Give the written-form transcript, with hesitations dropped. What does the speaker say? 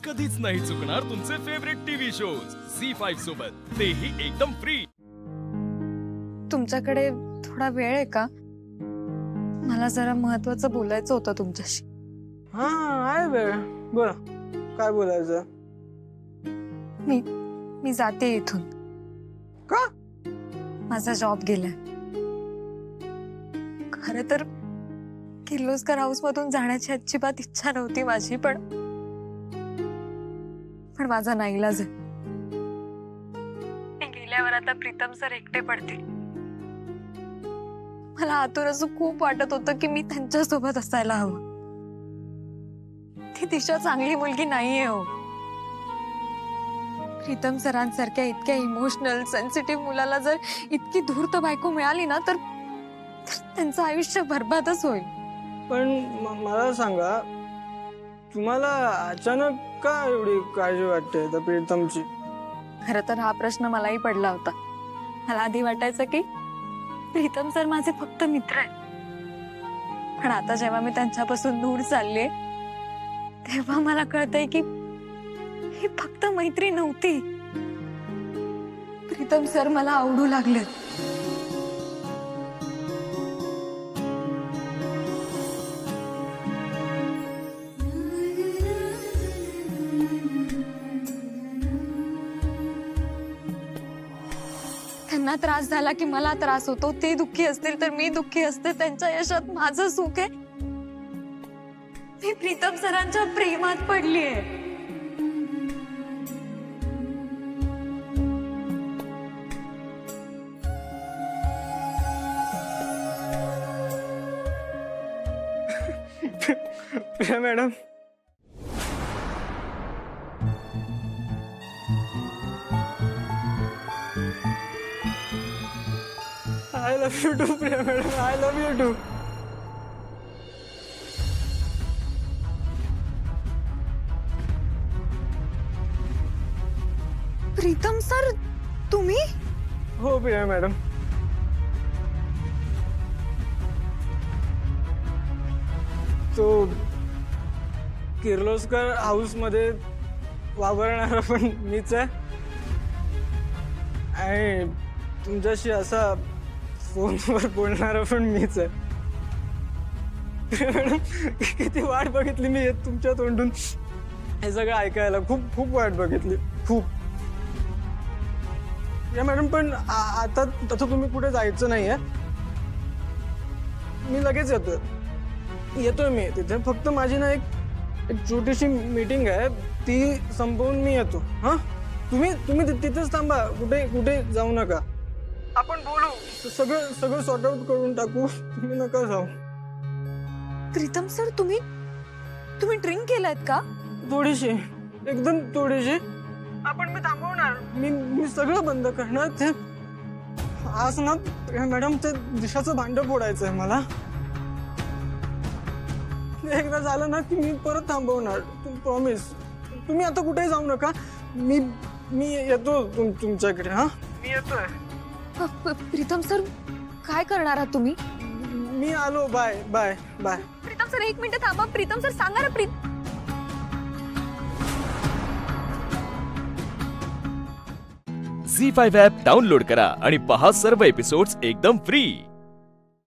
कधीच नाही चुकणार तुमचे फेवरेट टीव्ही शोज झी5 सोबत, तेही एकदम फ्री। तुमच्याकडे थोडा वेळ आहे का? मला जरा महत्त्वाचं बोलायचं होतं तुमच्याशी। हाँ आहे वेळ, बोला काय बोलायचं? मी जाते इथून। का? माझा जॉब गेलाय। खरं तर किर्लोस्कर हाऊस मधून जाण्याची अजिबात इच्छा नव्हती माझी, पण माझा नाईलाज आहे। मी गेल्यावर आता प्रीतम सर एकटे पडतील। मला आतून असं खूप वाटत होतं की मी त्यांच्या सोबत असायला हवं। ती दिशा चांगली मुलगी नाहीये हो। प्रीतम सरांसारख्या इतक्या इमोशनल सेन्सिटिव्ह मुलाला जर इतकी धूर्त बायको मिळाली ना तर त्यांचं आयुष्य बर्बादच होईल। पण मला सांगा, तुम्हाला अचानक का एवढी काळजी वाटते त्या प्रीतमची? खरं तर हा प्रश्न मलाही पडला होता। मला आधी वाटायचं की प्रीतम सर माझे फक्त मित्र आहेत, पण आता जेव्हा मी त्यांच्यापासून दूर चालले तेव्हा मला कळतंय की ही फक्त मैत्री नव्हती। प्रीतम सर मला आवडू लागले। त्यांना त्रास झाला की मला त्रास होतो, ते दुःखी असतील तर मी दुःखी असते, त्यांच्या यशात माझं सुख आहे। मी प्रीतम सरांच्या प्रेमात पडलीये। Priya madam, I love you too, Priya madam. I love you too. Pritam sir, तुम्ही? हो प्रिया मॅडम। तो किर्लोस्कर हाऊस मध्ये वावरणारा पण मीच आहे आणि तुमच्याशी असा फोनवर बोलणारा पण मीच आहे। मॅडम, किती वाट बघितली मी तुमच्या तोंडून हे सगळं ऐकायला। खूप खूप वाट बघितली, खूप। या मॅडम, पण आता तसं तुम्ही कुठे जायचं नाहीये। मी लगेच येतोय मी तिथे। फक्त माझी ना एक छोटीशी मीटिंग आहे, ती संपवून मी येतो। हा, तुम्ही तिथेच थांबा, कुठे जाऊ नका। आपण बोलू, सगळं सॉर्ट आउट करून टाकू, तुम्ही नका जाऊ। प्रीतम सर, तुम्ही ड्रिंक केलायत का? थोडीशी, एकदम थोडीशी। आपण मी थांबवणार, मी सगळं बंद करणार। ते आज ना मॅडम, ते दिशाचं भांड फोडायचंय मला। एकदा झालं ना की मी परत थांबवणार, प्रॉमिस। तुम्ही आता कुठेही जाऊ नका, मी येतो तुमच्याकडे। हा, मी येतोय। प्रीतम सर, काय करणार आहात तुम्ही? मी आलो, bye bye bye. Pritam sir, एक मिनिट थांबा। प्रीतम सर, सांगा ना। झी5 ॲप डाउनलोड करा आणि पहा सर्व एपिसोड्स एकदम फ्री।